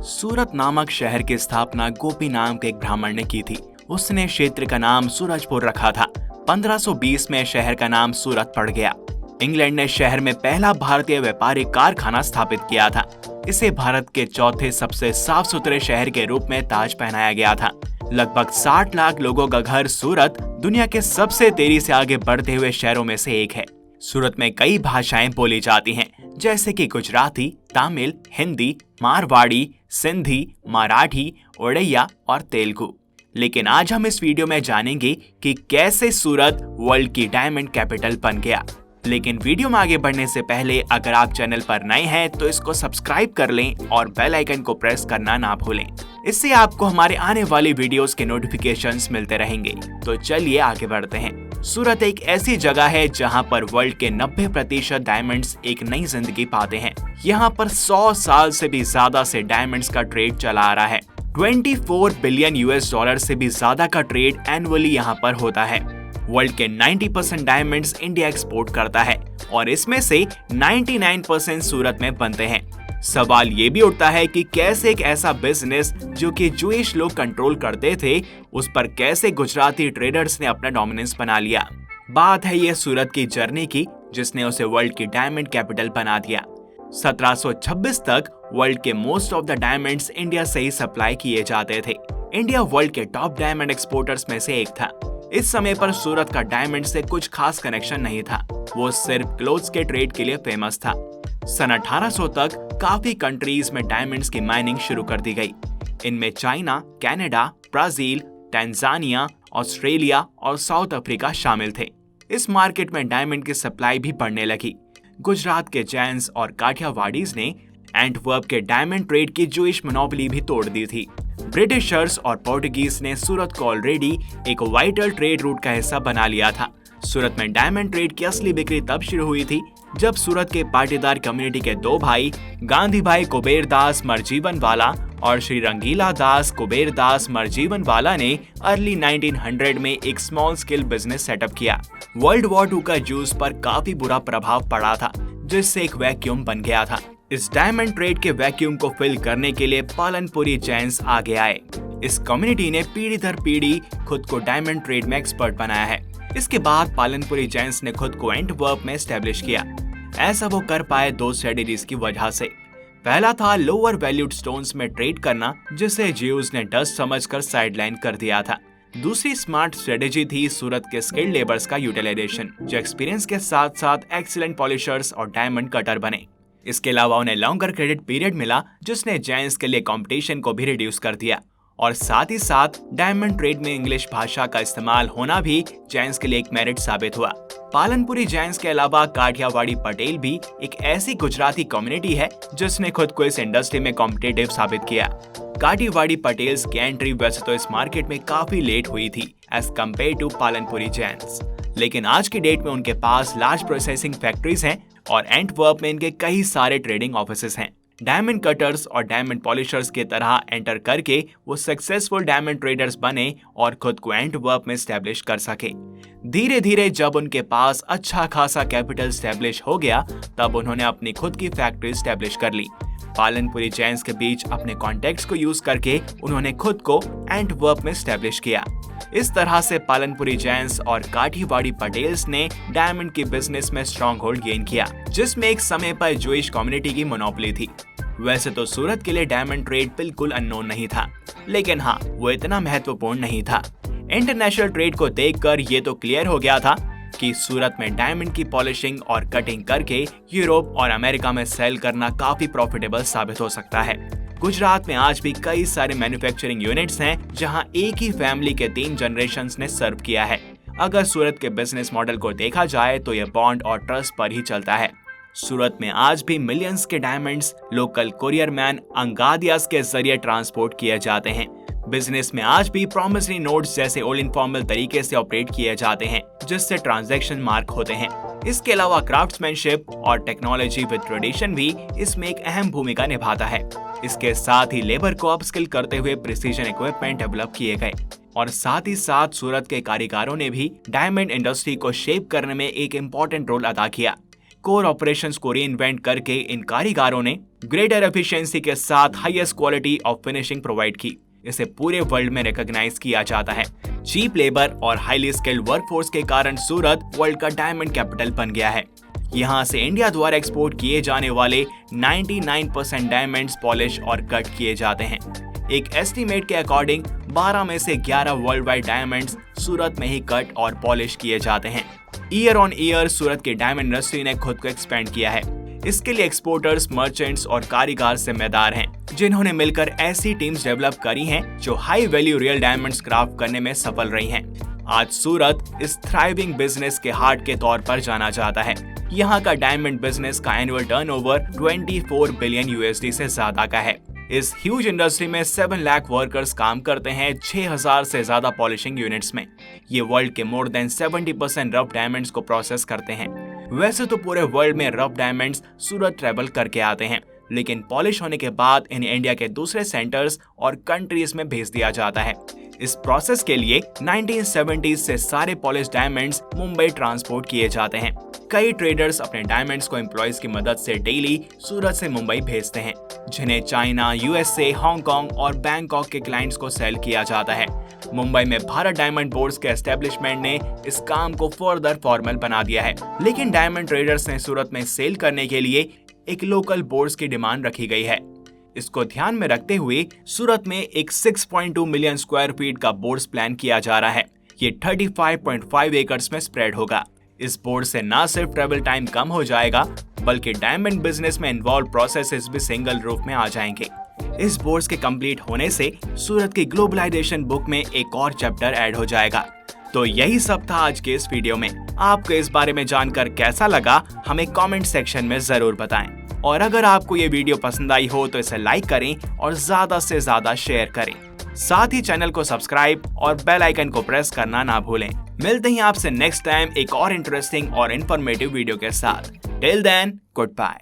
सूरत नामक शहर की स्थापना गोपी नाम के एक ब्राह्मण ने की थी। उसने क्षेत्र का नाम सूरजपुर रखा था। 1520 में शहर का नाम सूरत पड़ गया। इंग्लैंड ने शहर में पहला भारतीय व्यापारिक कारखाना स्थापित किया था। इसे भारत के चौथे सबसे साफ सुथरे शहर के रूप में ताज पहनाया गया था। लगभग 60 लाख लोगों का घर सूरत दुनिया के सबसे तेजी से आगे बढ़ते हुए शहरों में से एक है। सूरत में कई भाषाएं बोली जाती हैं, जैसे कि गुजराती, तमिल, हिंदी, मारवाड़ी, सिंधी, मराठी, उड़िया और तेलुगु। लेकिन आज हम इस वीडियो में जानेंगे कि कैसे सूरत वर्ल्ड की डायमंड कैपिटल बन गया। लेकिन वीडियो में आगे बढ़ने से पहले अगर आप चैनल पर नए हैं तो इसको सब्सक्राइब कर लें और बेल आइकन को प्रेस करना ना भूलें। इससे आपको हमारे आने वाली वीडियोस के नोटिफिकेशंस मिलते रहेंगे। तो चलिए आगे बढ़ते हैं। सूरत एक ऐसी जगह है जहां पर वर्ल्ड के 90% डायमंड्स एक नई जिंदगी पाते हैं। यहां पर 100 साल से भी ज्यादा से डायमंड्स का ट्रेड चला आ रहा है। 24 बिलियन US$ से भी ज्यादा का ट्रेड एनुअली यहां पर होता है। वर्ल्ड के 90% डायमंड्स इंडिया एक्सपोर्ट करता है और इसमें से 99% सूरत में बनते हैं। सवाल ये भी उठता है कि कैसे एक ऐसा बिजनेस जो कि जूइश लोग कंट्रोल करते थे, उस पर कैसे गुजराती ट्रेडर्स ने अपना डोमिनेंस बना लिया। बात है ये सूरत की जर्नी की, जिसने उसे वर्ल्ड की डायमंड कैपिटल बना दिया। 1726 तक वर्ल्ड के most of the diamonds India से ही सप्लाई किए जाते थे। इंडिया वर्ल्ड के टॉप डायमंड एक्सपोर्टर्स में से एक था। इस समय पर सूरत का डायमंड से कुछ खास कनेक्शन नहीं था, वो सिर्फ क्लोथ्स के ट्रेड के लिए फेमस था। सन 1800 तक काफी कंट्रीज में डायमंड्स की माइनिंग शुरू कर दी गई। इनमें China, Canada, Brazil, Tanzania, Australia और साउथ अफ्रीका शामिल थे। इस मार्केट में डायमंड की सप्लाई भी बढ़ने लगी। गुजरात के जैन्स और काठियावाड़ीज ने एंटवर्प के डायमंड ट्रेड की जूइश मोनोपोली भी तोड़ दी थी। ब्रिटिशर्स और पोर्टुगीज ने सूरत को ऑलरेडी एक वाइटल ट्रेड रूट का हिस्सा बना लिया था। सूरत में डायमंड ट्रेड की असली बिक्री तब शुरू हुई थी जब सूरत के पाटीदार कम्युनिटी के दो भाई गांधी भाई कुबेरदास मरजीवनवाला और श्री रंगीला दास कुबेरदास मरजीवनवाला ने अर्ली 1900 में एक स्मॉल स्केल बिजनेस सेटअप किया। वर्ल्ड वॉर 2 का जूस पर काफी बुरा प्रभाव पड़ा था, जिससे एक वैक्यूम बन गया था। इस डायमंड ट्रेड के वैक्यूम को फिल करने के लिए पालनपुरी जैन्स आगे आए। इस कम्युनिटी ने पीढ़ी दर पीढ़ी खुद को डायमंड ट्रेड में एक्सपर्ट बनाया है। इसके बाद पालनपुरी जैन्स ने खुद को एंटवर्प में एस्टेब्लिश किया। ऐसा वो कर पाए 2 स्ट्रेटेजीज की वजह से। पहला था लोअर वैल्यूड स्टोन्स में ट्रेड करना, जिसे ज्यूज ने डस्ट समझकर साइडलाइन कर दिया था। दूसरी स्मार्ट स्ट्रेटेजी थी सूरत के स्किल्ड लेबर्स का यूटिलाइजेशन, जो एक्सपीरियंस के साथ साथ एक्सीलेंट पॉलिशर्स और डायमंड कटर बने। इसके अलावा उन्हें लॉन्गर क्रेडिट पीरियड मिला, जिसने जैन्स के लिए कंपटीशन को भी रिड्यूस कर दिया। और साथ ही साथ डायमंड ट्रेड में इंग्लिश भाषा का इस्तेमाल होना भी जैन्स के लिए एक मेरिट साबित हुआ। पालनपुरी जैन्स के अलावा काठियावाड़ी पटेल भी एक ऐसी गुजराती कम्युनिटी है जिसने खुद को इस इंडस्ट्री में कॉम्पिटिटिव साबित किया। काठियावाड़ी पटेल्स की एंट्री वैसे तो इस मार्केट में काफी लेट हुई थी as compare to Palanpuri Jains, लेकिन आज की डेट में उनके पास लार्ज प्रोसेसिंग फैक्ट्रीज हैं और एंटवर्प में इनके कई सारे ट्रेडिंग ऑफिसेस हैं। डायमंड कटर्स और डायमंड पॉलिशर्स की तरह एंटर करके वो सक्सेसफुल डायमंड ट्रेडर्स बने और खुद को एंटवर्प में स्टैब्लिश कर सके। धीरे धीरे जब उनके पास अच्छा खासा कैपिटल स्टैब्लिश हो गया, तब उन्होंने अपनी खुद की फैक्ट्री स्टैब्लिश कर ली। पालनपुरी जैन्स के बीच अपने कॉन्टेक्ट्स को यूज करके उन्होंने खुद को एंटवर्प में स्टैब्लिश किया। इस तरह से पालनपुरी जैन्स और काठियावाड़ी पटेल्स ने डायमंड की बिजनेस में स्ट्रॉन्ग होल्ड गेन किया, जिसमें एक समय पर जूइश कम्युनिटी की मोनोपोली थी। वैसे तो सूरत के लिए डायमंड ट्रेड बिल्कुल अननोन नहीं था, लेकिन हाँ, वो इतना महत्वपूर्ण नहीं था। इंटरनेशनल ट्रेड को देखकर ये तो क्लियर हो गया था कि सूरत में डायमंड की पॉलिशिंग और कटिंग करके यूरोप और अमेरिका में सेल करना काफी प्रॉफिटेबल साबित हो सकता है। गुजरात में आज भी कई सारे मैन्युफैक्चरिंग यूनिट्स हैं, जहां एक ही फैमिली के 3 जनरेशंस ने सर्व किया है। अगर सूरत के बिजनेस मॉडल को देखा जाए तो यह बॉन्ड और ट्रस्ट पर ही चलता है। सूरत में आज भी मिलियंस के डायमंड्स लोकल कुरियर मैन अंगादियास के जरिए ट्रांसपोर्ट किए जाते हैं। बिजनेस में आज भी प्रॉमिसरी नोट्स जैसे ओल्ड इनफॉर्मल तरीके से ऑपरेट किए जाते हैं, जिससे ट्रांजैक्शन मार्क होते हैं। इसके अलावा क्राफ्ट्समैनशिप और टेक्नोलॉजी विद ट्रेडिशन भी इसमें एक अहम भूमिका निभाता है। इसके साथ ही लेबर को अपस्किल करते हुए प्रिसीजन इक्विपमेंट डेवलप किए गए और साथ ही साथ सूरत के कारीगरों ने भी डायमंड इंडस्ट्री को शेप करने में एक इम्पोर्टेंट रोल अदा किया। कोर ऑपरेशंस को रीइन्वेंट करके इन कारीगरों ने ग्रेटर एफिशिएंसी के साथ highest quality of finishing provide की। इसे पूरे वर्ल्ड में रिकॉग्नाइज किया जाता है। चीप लेबर और हाईली स्किल्ड वर्कफोर्स के कारण सूरत वर्ल्ड का डायमंड कैपिटल बन गया है। यहाँ से इंडिया द्वारा एक्सपोर्ट किए जाने वाले 99% डायमंड्स पॉलिश और कट किए जाते हैं। एक एस्टीमेट के अकॉर्डिंग 12 में से 11 वर्ल्ड वाइड डायमंड्स सूरत में ही कट और पॉलिश किए जाते हैं। ईयर ऑन ईयर सूरत की डायमंड इंडस्ट्री ने खुद को एक्सपेंड किया है। इसके लिए एक्सपोर्टर्स, मर्चेंट्स और कारीगर जिम्मेदार हैं, जिन्होंने मिलकर ऐसी टीम्स डेवलप करी हैं जो high value real diamonds craft करने में सफल रही हैं। आज सूरत इस थ्राइविंग बिजनेस के हार्ट के तौर पर जाना जाता है। यहाँ का डायमंड बिजनेस का एनुअल टर्नओवर 24 बिलियन यूएसडी से ज्यादा का है। इस ह्यूज इंडस्ट्री में 7 लाख वर्कर्स काम करते हैं 6000 से ज्यादा पॉलिशिंग यूनिट्स में। ये वर्ल्ड के मोर देन 70% रफ डायमंड्स को प्रोसेस करते हैं। वैसे तो पूरे वर्ल्ड में रफ डायमंड्स सूरत ट्रेवल करके आते हैं, लेकिन पॉलिश होने के बाद इन्हें इंडिया के दूसरे सेंटर्स और कंट्रीज में भेज दिया जाता है। इस प्रोसेस के लिए 1970s से सारे पॉलिश डायमंड्स मुंबई ट्रांसपोर्ट किए जाते हैं। कई ट्रेडर्स अपने डायमंड्स को एम्प्लॉयज की मदद से डेली सूरत से मुंबई भेजते हैं, जिन्हें चाइना, यूएसए, हांगकांग और बैंकॉक के क्लाइंट्स को सेल किया जाता है। मुंबई में भारत डायमंड बोर्ड्स के एस्टेब्लिशमेंट ने इस काम को फर्दर फॉर्मल बना दिया है, लेकिन डायमंड ट्रेडर्स ने सूरत में सेल करने के लिए एक लोकल बोर्ड्स की डिमांड रखी गई है। इसको ध्यान में रखते हुए सूरत में एक 6.2 मिलियन स्क्वायर फीट का बोर्ड्स प्लान किया जा रहा है। ये 35.5 एकर्स में स्प्रेड होगा। इस बोर्ड से न सिर्फ ट्रेवल टाइम कम हो जाएगा, बल्कि डायमंड बिजनेस में इन्वॉल्व प्रोसेसेस भी सिंगल रूफ में आ जाएंगे। इस बोर्ड्स के कंप्लीट होने से सूरत की ग्लोबलाइजेशन बुक में एक और चैप्टर ऐड हो जाएगा। तो यही सब था आज के इस वीडियो में। आपको इस बारे में जानकर कैसा लगा, हमें कमेंट सेक्शन में जरूर बताएं। और अगर आपको ये वीडियो पसंद आई हो तो इसे लाइक करें और ज्यादा से ज्यादा शेयर करें। साथ ही चैनल को सब्सक्राइब और बेल आइकन को प्रेस करना ना भूलें। मिलते हैं आपसे नेक्स्ट टाइम एक और इंटरेस्टिंग और इन्फॉर्मेटिव वीडियो के साथ। Till then, good bye.